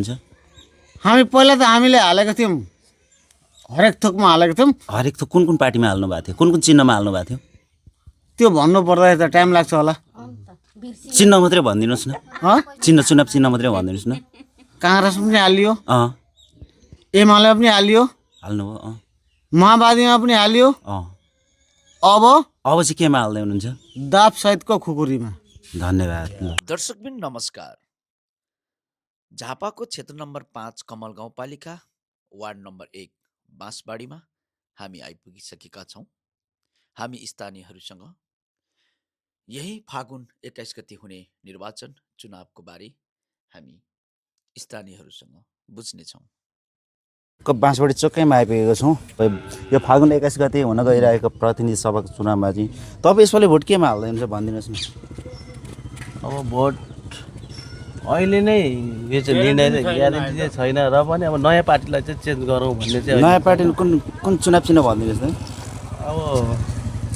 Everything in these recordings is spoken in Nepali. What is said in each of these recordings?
हुन्छ। हामी पहिला त हामीले हालेको थियौँ, हरेक थोकमा हालेको थियौँ। हरेक थोक कुन पार्टीमा हाल्नु भएको थियो, कुन चिन्हमा हाल्नु भएको थियो? त्यो भन्नु पर्दाखेरि त टाइम लाग्छ होला। चिन्ह मात्रै भनिदिनुहोस् न। चुनाव चिन्ह मात्रै भनिदिनुहोस् न। काङ्ग्रेस पनि हालियो, अँ एमाले पनि हालियो, हाल्नुभयो। अँ माओवादीमा पनि हालियो। अँ अब अब चाहिँ केमा हाल्दै हुनुहुन्छ? दाप सहितको खुकुरीमा। धन्यवाद। दर्शकबिन नमस्कार। झापाको क्षेत्र नम्बर 5 कमल गाउँपालिका वार्ड नम्बर 1 बाँसबाडीमा हामी आइपुगिसकेका छौँ। हामी स्थानीयहरूसँग यही फागुन 21 गते हुने निर्वाचन चुनावको बारे हामी स्थानीयहरूसँग बुझ्नेछौँ। बाँसबाडी चोकैमा आइपुगेको छौँ। यो फागुन 21 गते हुन गइरहेको प्रतिनिधि सभाको चुनावमा चाहिँ तपाईँ यसपालि भोट केमा हाल्दै हुनुहुन्छ भनिदिनुहोस् न। अब भोट अहिले नै यो चाहिँ निर्णय चाहिँ ग्यारेन्टी चाहिँ छैन र पनि अब नयाँ पार्टीलाई चाहिँ चेन्ज गरौँ भन्ने चाहिँ नयाँ पार्टी कुन चुनाव चिन्ह भनिदिनुहोस् न। अब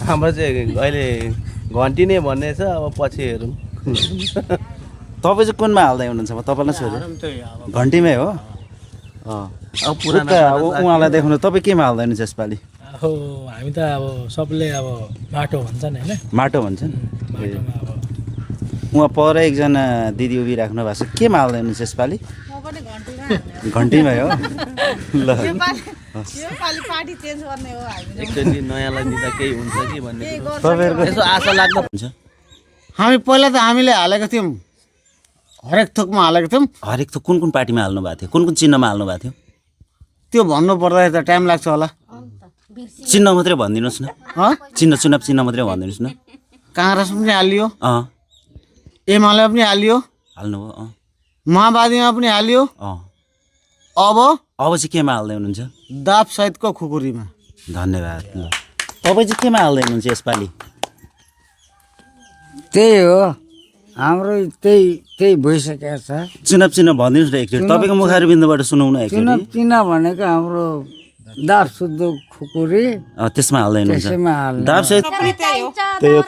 हाम्रो चाहिँ अहिले घन्टी नै भन्ने छ, अब पछि हेरौँ। तपाईँ चाहिँ कुनमा हाल्दै हुनुहुन्छ? तपाईँलाई सोधेँ। घन्टीमै हो। अब पुरानो अब उहाँलाई देखाउनु तपाईँ केमा हाल्दै हुनुहुन्छ यसपालि? अब हामी त अब सबले अब माटो भन्छन् होइन, माटो भन्छन्। माटोमा अब उहाँ पर एकजना दिदी उभिराख्नु भएको छ, केमा हाल्दै हुनुहुन्छ यसपालि? घन्टीमै हो। ल एकचोटि नयाँलाई दिँदा केही हुन्छ कि भन्ने तपाईँहरूको यसो आशा लाग्दो हुन्छ। हामी पहिला त हामीले हालेको थियौँ, हरेक थोकमा हालेको थियौँ। हरेक थोक कुन पार्टीमा हाल्नु भएको थियो, कुन चिन्हमा हाल्नु भएको थियो? त्यो भन्नु पर्दाखेरि त टाइम लाग्छ होला। चिन्ह मात्रै भनिदिनुहोस् न। चुनाव चिन्ह मात्रै भनिदिनुहोस् न। काङ्ग्रेस पनि हालियो, अँ एमाले पनि हालियो, हाल्नुभयो। अँ माओवादीमा पनि हालियो। अँ अब अब चाहिँ केमा हाल्दै हुनुहुन्छ? दाप सहितको खुकुरीमा। धन्यवाद। ल तपाईँ चाहिँ केमा हाल्दै हुनुहुन्छ यसपालि? त्यही हो, हाम्रो त्यही भइसकेको छ। चुनाव चिन्ह भनिदिनुहोस् न एकचोटि, तपाईँको मुखारबिन्दबाट सुनौँ न चुनाव एकचोटि। चिन्ह भनेको हाम्रो दाप शुद्ध खुकुरी, त्यसमा हाल्दै हुनुहुन्छ? त्यसैमा हाल्ने। दाब सहित त्यो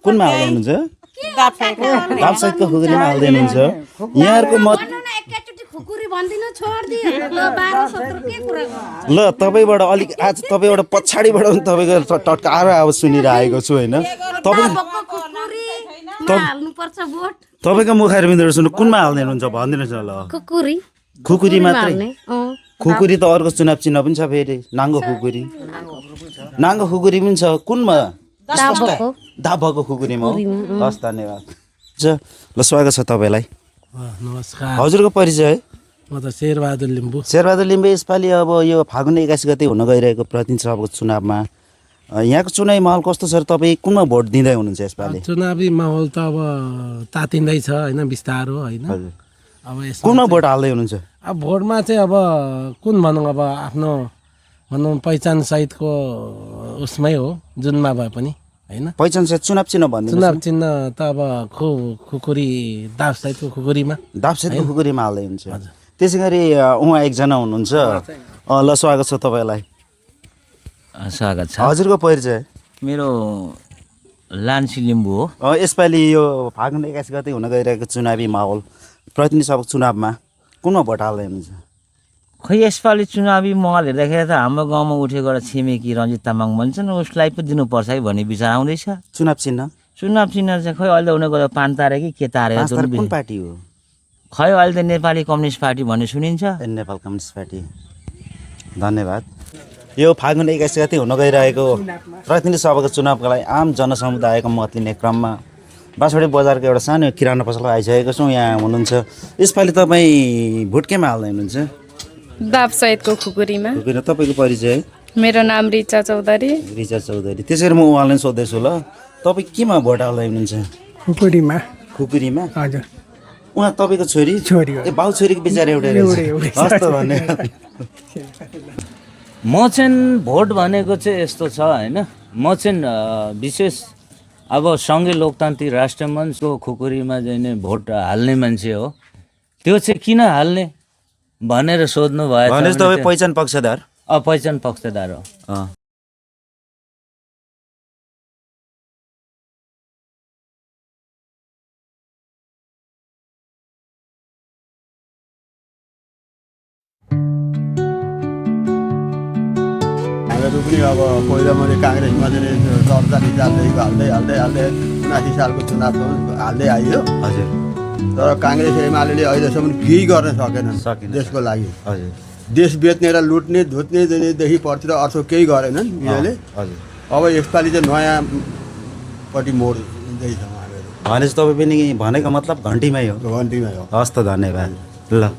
कुनमा हाल्दै हुनुहुन्छ? दाब सहितको खुकुरीमा हाल्दै हुनुहुन्छ। यहाँहरूको मत ल तपाईँबाट अलिक आज तपाईँबाट पछाडिबाट पनि तपाईँको टटकार आवाज सुनिरहेको छु होइन। तपाईँको मुखारबिन्दबाट सुन्नु कुनमा हाल्दै हुनुहुन्छ भनिदिनुहोस् न। ल खुकुरी मात्रै? खुकुरी त अर्को चुनाव चिन्ह पनि छ फेरि, नाङ्गो खुकुरी। नाङ्गो खुकुरी पनि छ, कुनमा? दाबको खुकुरीमा हो। हस् धन्यवाद। ल स्वागत छ तपाईँलाई। नमस्कार। हजुरको परिचय? म त शेरबहादुर लिम्बू। शेरबहादुर लिम्बू, यसपालि अब यो फागुन 21 गते हुन गइरहेको प्रतिनिधि सभाको चुनावमा यहाँको चुनावी माहौल कस्तो छ र तपाईँ कुनमा भोट दिँदै हुनुहुन्छ यसपालि? चुनावी माहौल त अब तातिँदैछ होइन, बिस्तारो होइन। अब यसमा कुनमा भोट हाल्दै हुनुहुन्छ? अब भोटमा चाहिँ अब कुन भनौँ, अब आफ्नो भनौँ पहिचान सहितको उसमै हो, जुनमा भए पनि होइन। पहिचान सहित चुनाव चिन्ह भनिदिनुहोस्। चुनाव चिन्ह त अब खुकुरी, दाप सहितको खुकुरीमा। दाब सहितको खुकुरीमा हाल्दै हुन्छ। त्यसै गरी उहाँ एकजना हुनुहुन्छ। ल स्वागत छ तपाईँलाई। स्वागत छ। हजुरको परिचय? मेरो लान्सी लिम्बू हो। यसपालि यो फागुन 21 गते हुन गइरहेको चुनावी माहौल प्रतिनिधि सभाको चुनावमा कुनमा भोट हाल्दै हुनुहुन्छ? खै यसपालि चुनावी माहौल हेर्दाखेरि त हाम्रो गाउँमा उठेको एउटा छिमेकी रञ्जित तामाङ भन्छन्, उसलाई पो दिनुपर्छ है भन्ने विचार आउँदैछ। चुनाव चिन्ह? चुनाव चिन्ह चाहिँ खै अहिले हुन गयो पान तारे कि के तारे, कुन पार्टी हो? खै अहिले त नेपाली कम्युनिस्ट पार्टी भन्ने सुनिन्छ। Nepal communist party. धन्यवाद। यो फागुन 21 गते हुन गइरहेको प्रतिनिधि सभाको चुनावको लागि आम जनसमुदायको मत लिने क्रममा बाँसबाडी बजारको एउटा सानो किराना पसलमा आइसकेको छौँ। यहाँ हुनुहुन्छ। यसपालि तपाईँ भोट केमा हाल्दै हुनुहुन्छ? दाप सहितको खुकुरीमा। तपाईँको परिचय? मेरो नाम रिचा चौधरी। रिचा चौधरी। त्यसै गरी म उहाँलाई सोध्दैछु। ल तपाईँ केमा भोट हाल्दै हुनुहुन्छ? खुकुरीमा। खुकुरीमा? हजुर। उहाँ तपाईँको छोरी? छोरी हो। ए बाउ छोरीको बिचार एउटै रहेछ। हस् त धन्यवाद। म चाहिँ भोट भनेको चाहिँ यस्तो छ होइन, म चाहिँ विशेष अब सङ्घीय लोकतान्त्रिक राष्ट्रमञ्चको खुकुरीमा चाहिँ नै भोट हाल्ने मान्छे हो। त्यो चाहिँ किन हाल्ने भनेर सोध्नु भएछ भने तपाईँ पहिचान पक्षधर? पहिचान पक्षधर हो। हामीहरू पनि अब पहिला मैले काङ्ग्रेसमा चाहिँ 47 सालदेखि हाल्दै 79 सालको चुनावमा हाल्दै आइयो। हजुर तर काङ्ग्रेस एमाले अहिलेसम्म केही गर्न सकेन। देशको लागि। हजुर देश बेच्ने र लुट्ने धुत्नेदेखि पछिल्लो अर्थ केही गरेनन् यिनीहरूले। हजुर अब यसपालि चाहिँ नयाँपट्टि मोड्दैछौँ हामीहरू। भनेपछि तपाईँ पनि भनेको मतलब घन्टीमै हो। घन्टीमै हो। हस् त धन्यवाद ल।